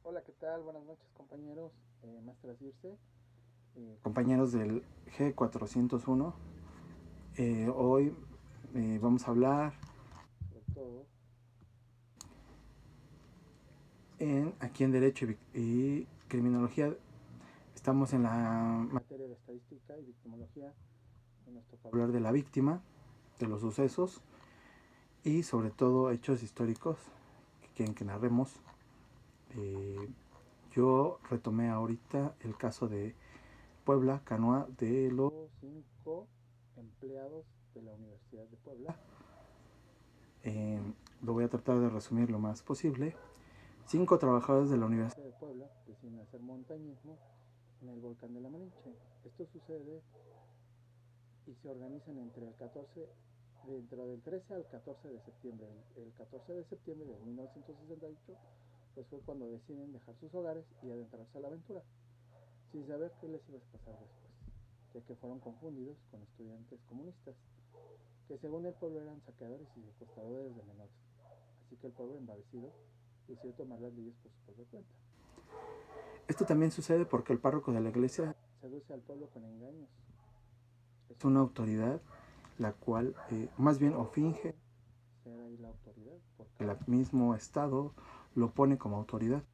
Hola, ¿qué tal? Buenas noches, compañeros. Maestra Circe, compañeros del G401. Hoy vamos a hablar sobre todo aquí en Derecho y Criminología. Estamos en la materia de estadística y victimología y nos toca hablar de la víctima, de los sucesos y sobre todo hechos históricos que quieren que narremos. Eh, yo retomé ahorita el caso de Puebla, Canoa, de los 5 empleados de la Universidad de Puebla. Eh, lo voy a tratar de resumir lo más posible. 5 trabajadores de la Universidad de Puebla deciden hacer montañismo en el volcán de la Malinche. Esto sucede y se organizan entre el 14, dentro del 13 al 14 de septiembre. El 14 de septiembre de 1968 pues fue cuando deciden dejar sus hogares y adentrarse a la aventura, sin saber qué les iba a pasar después, ya que fueron confundidos con estudiantes comunistas, que según el pueblo eran saqueadores y secuestradores de menores. Así que el pueblo, embravecido, decidió tomar las leyes por su propia cuenta. Esto también sucede porque el párroco de la iglesia seduce al pueblo con engaños. Es una autoridad la cual, más bien, o finge ser ahí la autoridad, porque el mismo Estado lo pone como autoridad.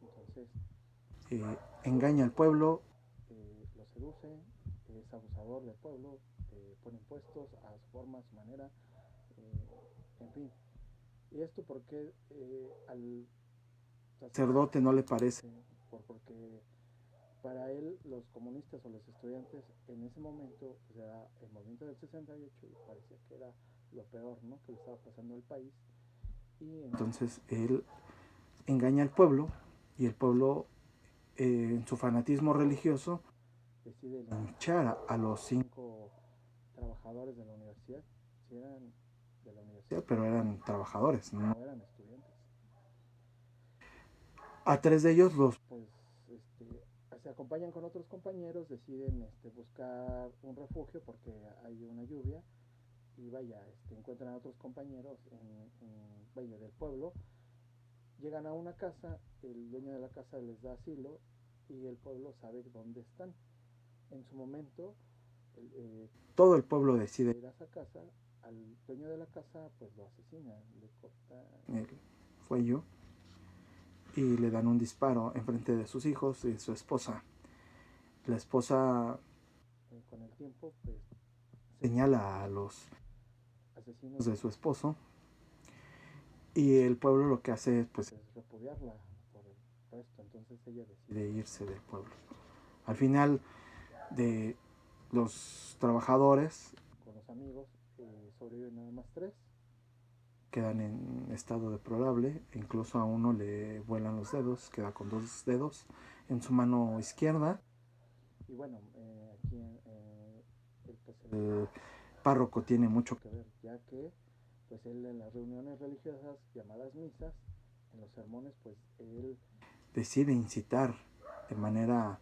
Entonces, engaña al pueblo, lo seduce, es abusador del pueblo, pone impuestos a su forma, a su manera, en fin. Y esto porque al sacerdote no le parece, porque para él los comunistas o los estudiantes en ese momento, pues era el movimiento del 68 y parecía que era lo peor, ¿no?, que le estaba pasando al país. Y entonces él engaña al pueblo y el pueblo, en su fanatismo religioso, decide linchar a los 5 trabajadores de la universidad. Si eran de la universidad, pero eran trabajadores, no eran estudiantes. A 3 de ellos los pues se acompañan con otros compañeros, deciden buscar un refugio porque hay una lluvia y vaya, encuentran a otros compañeros en vaya, del pueblo. Llegan a una casa, el dueño de la casa les da asilo y el pueblo sabe dónde están. En su momento, todo el pueblo decide ir a esa casa. Al dueño de la casa pues lo asesina, le corta el cuello y le dan un disparo enfrente de sus hijos y de su esposa. La esposa, con el tiempo, pues señala a los asesinos de su esposo y el pueblo lo que hace pues es repudiarla por el resto. Entonces ella decide irse del pueblo. Al final de los trabajadores con los amigos, sobreviven nada más 3, quedan en estado deplorable, incluso a uno le vuelan los dedos, queda con 2 dedos en su mano izquierda. Y bueno, aquí el párroco tiene mucho que ver, ya que pues él en las reuniones religiosas llamadas misas, en los sermones, pues él decide incitar de manera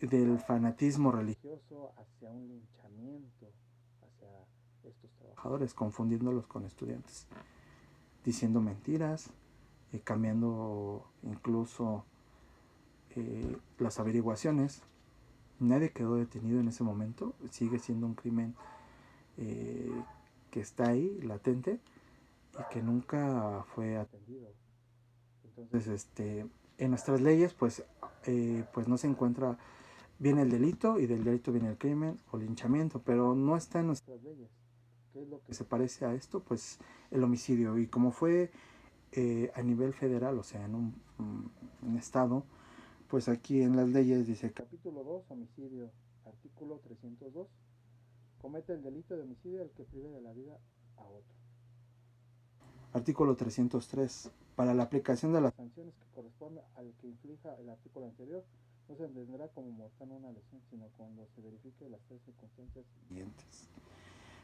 del fanatismo religioso hacia un linchamiento hacia estos trabajadores, confundiéndolos con estudiantes, diciendo mentiras, cambiando incluso las averiguaciones. Nadie quedó detenido en ese momento, sigue siendo un crimen eh, que está ahí, latente, y que nunca fue atendido. Entonces, en nuestras leyes, pues no se encuentra bien el delito y del delito viene el crimen o linchamiento, pero no está en nuestras leyes. ¿Qué es lo que se parece a esto? Pues el homicidio. Y como fue a nivel federal, o sea, en un estado, pues aquí en las leyes dice capítulo 2, homicidio, artículo 302, comete el delito de homicidio el que prive de la vida a otro. Artículo 303. Para la aplicación de las sanciones que corresponde al que inflija el artículo anterior, no se entenderá como mortal una lesión, sino cuando se verifique las 3 circunstancias siguientes.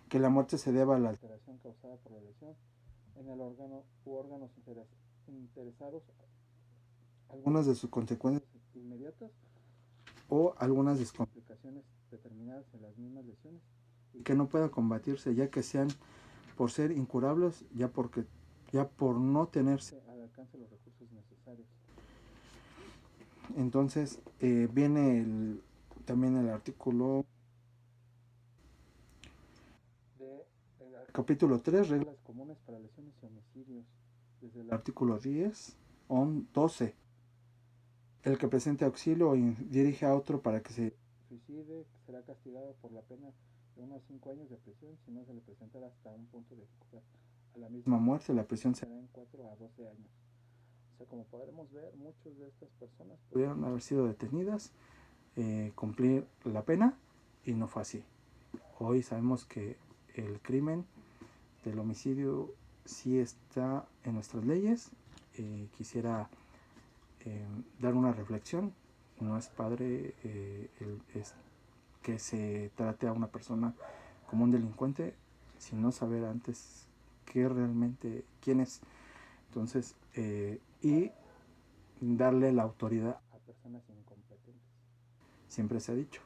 Que la muerte se deba a la alteración causada por la lesión en el órgano u órganos interesados, algunas de sus consecuencias inmediatas o algunas descomplicaciones determinadas en las mismas lesiones, y que no pueda combatirse ya que sean por ser incurables, ya por no tenerse al alcance alcance los recursos necesarios. Entonces viene también el artículo de capítulo 3, reglas comunes para lesiones y homicidios, desde el artículo 10, 12. El que presente auxilio o dirige a otro para que se suicide será castigado por la pena de 1 a 5 años de prisión si no se le presentara hasta un punto de ejecutar a la misma muerte. La prisión será en 4 a 12 años. O sea, como podremos ver, muchas de estas personas pudieron haber sido detenidas, cumplir la pena, y no fue así. Hoy sabemos que el crimen del homicidio sí está en nuestras leyes. Quisiera dar una reflexión. No es padre que se trate a una persona como un delincuente sin no saber antes quién es. Entonces, y darle la autoridad a personas incompetentes. Siempre se ha dicho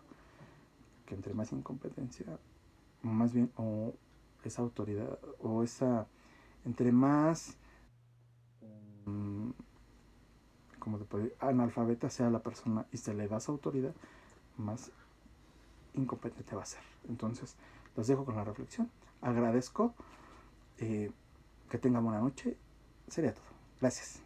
que entre más incompetencia, más bien, o esa autoridad, o esa, entre más como te puede, analfabeta sea la persona y se le da esa autoridad, más incompetente va a ser. Entonces, los dejo con la reflexión. Agradezco, que tengan buena noche. Sería todo. Gracias.